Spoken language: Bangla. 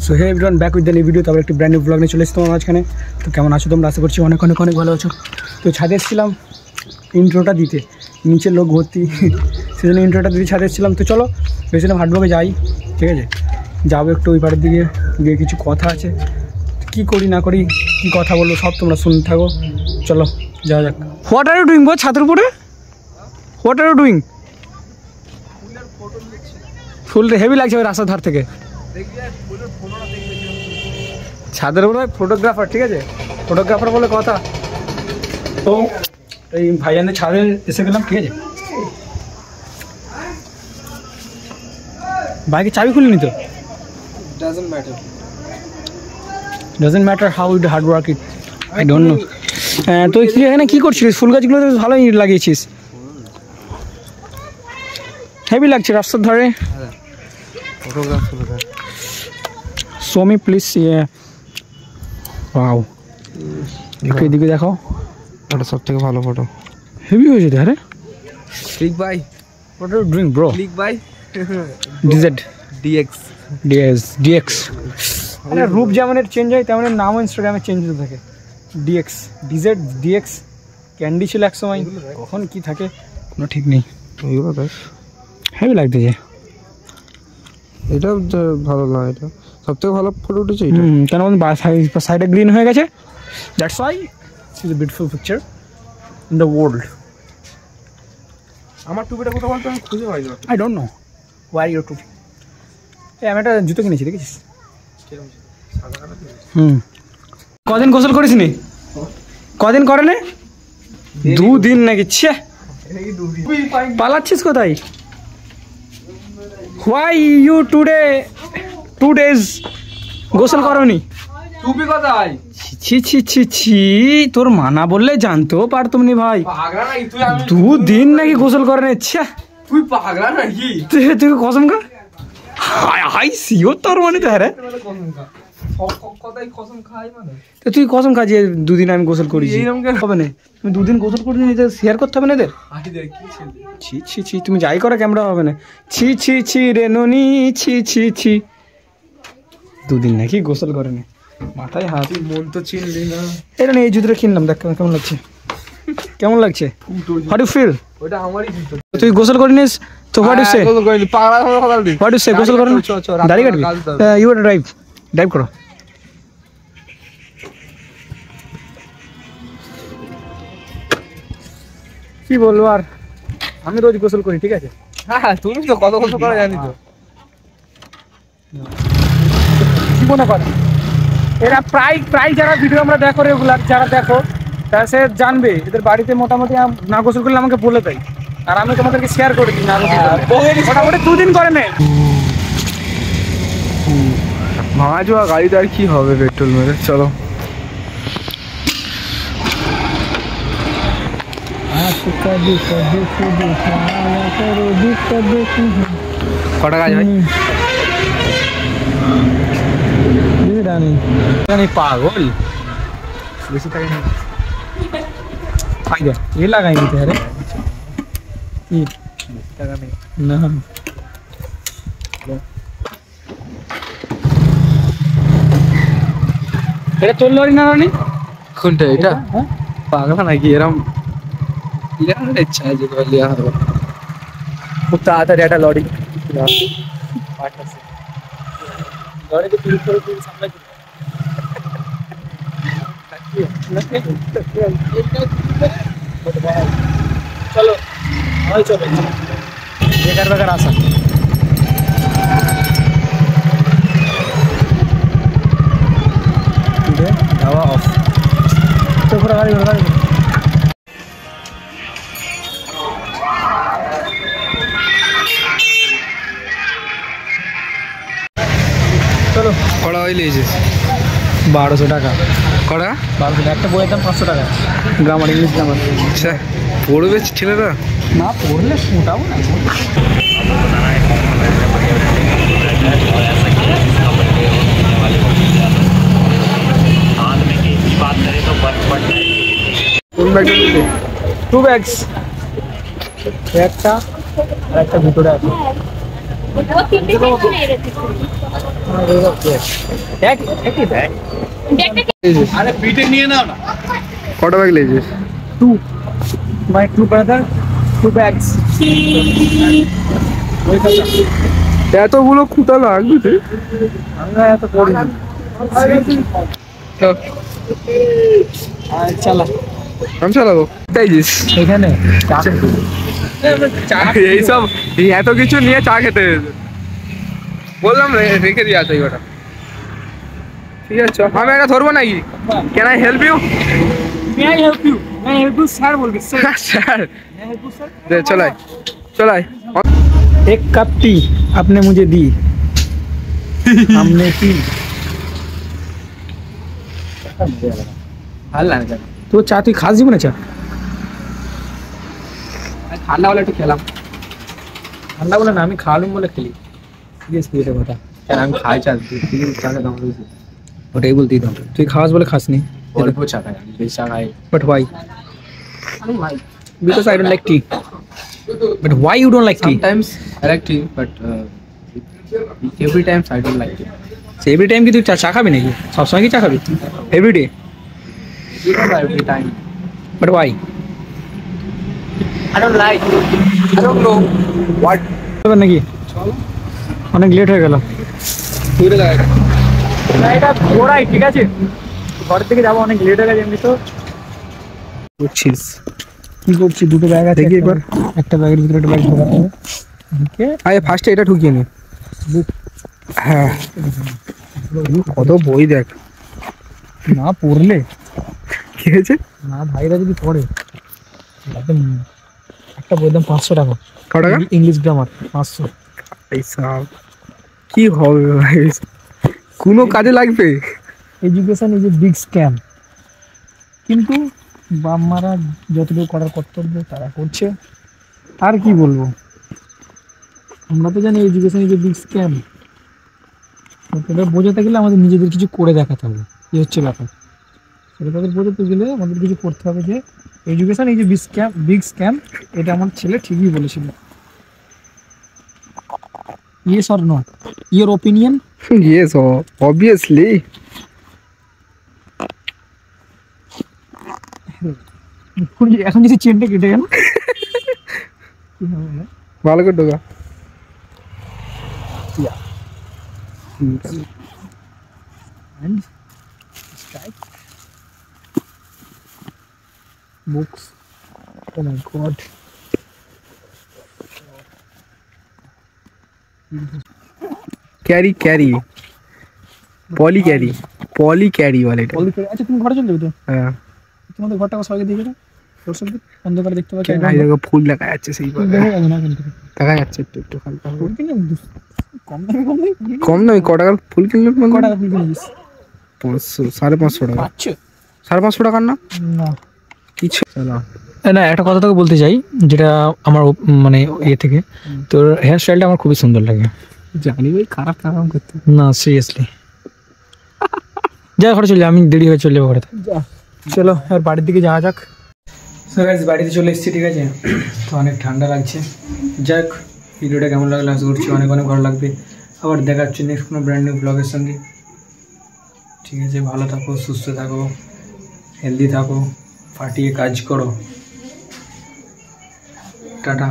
So hey everyone, back with the new video. তারপর একটি ব্র্যান্ড নিউ ব্লগ নিয়ে চলে এসেছি তোমার মাঝখানে। তো কেমন আছো তোমরা? আশা করছি অনেক অনেক অনেক ভালো আছো। তো ছাদে এসেছিলাম ইন্ট্রোটা দিতে, নিচের লোক ভর্তি, সেজন্য ইন্ট্রোটা দিতে ছাদে এসেছিলাম। তো চলো বেশি না হাটবকে যাই, ঠিক আছে? যাবো একটু ওই পাড়ের দিকে, গিয়ে কিছু কথা আছে, কি করি না করি, কি কথা বলবো সব তোমরা শুনতে থাকো। চলো যাওয়া যাক। হোয়াট আর ইউ ডুইং বল ছাদের উপরে? What are you doing? ফুলটা হেভি লাগছে ওই রাস্তার ধার থেকে। ছাদের উপরে ফটোগ্রাফার, ঠিক আছে? ফটোগ্রাফার বলে কথা। তো এই ভাইজানদের ছাদে এসে গেলাম, ঠিক আছে? বাইকে চাবি খুলিনি তো। Doesn't matter how you hard work it. I don't know. তো এখানে কি করছিস? ফুল গাছগুলো তো ভালোই লাগিয়েছিস, হেভি লাগছে রাস্তার ধারে। Show me please. Wow. একটু এদিকে দেখাও, এটা সব থেকে ভালো ফটো। হেভি হয়েছে তো। আরে click bye. what are you doing bro? Click bye DX. মানে রূপ যেমন চেঞ্জ হয় তেমন নামও ইনস্টাগ্রামে চেঞ্জ হতে থাকে। DX ক্যান্ডি ছিল এক সময়, কখন কি থাকে কোনো ঠিক নেই। এইগুলো দেখ, হেভি লাগতেছে। এটা ভালো না, এটা সব থেকে ভালো ফটো উঠেছে এটা। কেন সাইডে গ্রিন হয়ে গেছে, that's why it's a beautiful picture in the world. আমার টুপিটা কোথাও বলতো, আমি খুঁজে পাই না। I don't know where your টুপি। আমি একটা জুতো কিনেছি, দেখেছিস? কদিন গোসল করিস নি? কদিন করে নে? 2 দিন নাকি? ছে, পালাচ্ছিস কোথায়? হোয়াই ইউ টুডে 2 days গোসল করনি? টুপি কোথায়? ছি ছি ছি ছি, তোর মানা বললে জানতেও পারতুম নি ভাই। পাগলা নাকি তুই? আমি 2 দিন নাকি গোসল করে নে? ছে, তুই পাগলা নাকি? তুই কসম খা। হাই সিও তোর মানে তো। হ্যাঁ রে, কথাই কসম খাই মানে। তো তুই কসম খা যে 2 দিন আমি গোসল করেছি। হবে না, তুমি 2 দিন গোসল করিনি, এটা শেয়ার করতে হবে না এদের। ছি ছি ছি, তুমি যাই করো ক্যামেরা হবে না। ছি ছি ছি রে ননি, ছি ছি ছি। 2 দিন নাকি গোসল করেনি, মাথায় হাত। মন তো চিনলি না। এটা নিয়ে এই জুতোটা কিনলাম, দেখ কেমন লাগছে। কেমন লাগছে? How do feel? ওটা আমারই জুতো। তুই গোসল করিনিস তো হোয়াট ইউ সে? গোসল করিনি, পাগলা হয়ে কথা বলবি। হোয়াট ইউ সে? গোসল করেন, দাড়ি কাটবি? ইউ আর ড্রাইভ করো। কি বলবো আর, আমি রোজ গোসল করি, ঠিক আছে? হ্যাঁ, তুমি তো কত গোসল করা জানি তো। জীবনে করে এরা প্রায় যারা ভিডিও আমরা দেখো রেগুলার, যারা দেখো তারা সে জানবে এদের বাড়িতে মোটামুটি না গোসল করলে আমাকে বলে দেয়, আর আমি তোমাদেরকে শেয়ার করে দিই। না মোটামুটি 2 দিন করে নেয়। ভাঙা চোয়া গাড়িতে আর কি হবে পেট্রোল মেরে। চলো কটা কাজ ভাই? পাগল বেশি টাকা নেই, ये लगाई नहीं थे। अरे টাকা নেই না, এটা চললো না রানি। কোনটা এটা? হ্যাঁ, পাগলা নাকি? এরম ইচ্ছা আছে তো লিয়া হবে। খুব তাড়াতাড়ি একটা লরি লরিতে পিল করে পিল সামনে চলো হয়, চলো বেকার আসা। হাওয়া অফ তো পুরো গাড়ি চলো। কড়া হয়ে লিয়েছিস? 1200 টাকা। কড়া 1200 একটা বইয়ের দাম 500 টাকা। Grammar English grammar. আচ্ছা, পড়বে ছেলেরা? না পড়লে শোটাবো না। কোন ব্যাগটা নিলে? 2 ব্যাগস, একটা আর একটা ভিতরে আছে। वो 3 टे सेट ले रहे थे আরে পিঠে নিয়ে নাও না। কটা ব্যাগ লেগেছিস? 2 my 2 brother 2 bags ওই কথা এতগুলো খুঁটা লাগবে? আমরা এত করি না। চালা আমি চালাবো চাইছিস এখানে এইসব এত কিছু নিয়ে চা খেতে বললাম রেখে দিয়ে আসে ওটা। ঠিক আছে আমি একটা ধরবো নাকি? Can I help you? may I help you sir বলবি sir sir may I help you sir দে চলাই চলাই। एक कप टी आपने मुझे दी हमने पी ভালো লাগে तो चा তুই খাস দিব না চা? ঠান্ডা হলে একটু খেলাম। ঠান্ডা বলে না আমি খাওয়ালুম বলে খেলি। সিরিয়াসলি এটা কথা। কেন আমি খাই চা চাকে দাম রয়েছে ওটাই বলতেই তো তুই খাওয়াস বলে খাসনি। অল্প চা খাই আমি বেশি চা খাই। But why? Because I don't like tea. But why you don't like tea? Sometimes I like tea but every time I don't like tea. So every time কি তুই চা খাবি নাকি? সব সময় কি চা খাবি? Every day. Every time. But why? I don't like. I don't know what. এবার নাকি? অনেক লেট হয়ে গেল। দূরে লাগে। না এটা ঘোড়াই ঠিক আছে। ঘর থেকে যাবো অনেক লেট হয়ে গেছে এমনি তো। বুঝছিস কি করছি দুটো ব্যাগ আছে দেখি একবার। একটা ব্যাগের ভিতরে একটা ব্যাগ ঢোকাতে হবে। ওকে আরে ফার্স্টে এটা ঢুকিয়ে নি। হ্যাঁ কত বই দেখ না পড়লে কি হয়েছে? না ভাইরা যদি পড়ে একদম একটা বই দাম 500 টাকা। ক টাকা? English grammar 500। এইসব কি হবে ভাই? কোনো কাজে লাগবে? Education is a big scam. কিন্তু বাম্মারা যতটুকু করার কর্তব্য তারা করছে। আর কি বলবো, আমরা তো জানি education is a big scam. এটা বোঝাতে গেলে আমাদের নিজেদের কিছু করে দেখাতে হবে, এই হচ্ছে ব্যাপার। সেটা তাদের বোঝাতে গেলে আমাদের কিছু করতে হবে যে education is a big scam. এটা আমার ছেলে ঠিকই বলেছিল। Yes or no, your opinion? Yes obviously. এখন যদি চেনটা কেটে গেল ভালো করে ঢোকা। and strike books. Oh my god. ক্যারি ক্যারি পলি ক্যারি বলে এটা। আচ্ছা তুমি ঘরে চলে যাবে তো? হ্যাঁ তোমাদের ঘরটা সবাইকে দেখে দাও, অন্ধকারে দেখতে পাচ্ছি। এই দেখো ফুল দেখা যাচ্ছে সেই দেখা যাবে না কিন্তু দেখা যাচ্ছে একটু একটু হালকা ফুল কিনে কম দামে কম দামি ক টাকার ফুল কিনলে ক টাকা ফুল কিনে দিস? 500 টাকা। পাচ্ছ 550 টাকার না না কিছু না। না একটা কথা তোকে বলতে চাই, যেটা আমার মানে ইয়ে থেকে, তোর হেয়ার স্টাইলটা আমার খুবই সুন্দর লাগে। জানি ভাই খারাপ কাম করতে না সিরিয়াসলি। যা ঘরে চলে যা, আমি দেরি হয়ে চলে যাবো ঘরে। চলো আর বাড়ির দিকে যাওয়া যাক। বাড়িতে চলে এসেছি, ঠিক আছে। তো অনেক ঠান্ডা লাগছে। যাক, ভিডিওটা কেমন লাগলো আশা করছি অনেক অনেক ভালো লাগবে। আবার দেখা হচ্ছে নেক্সট কোনো ব্র্যান্ড নিউ ব্লগের সঙ্গে। ঠিক আছে, ভালো থাকো, সুস্থ থাকো, হেলদি থাকো, ফাটিয়ে কাজ করো। টাটা।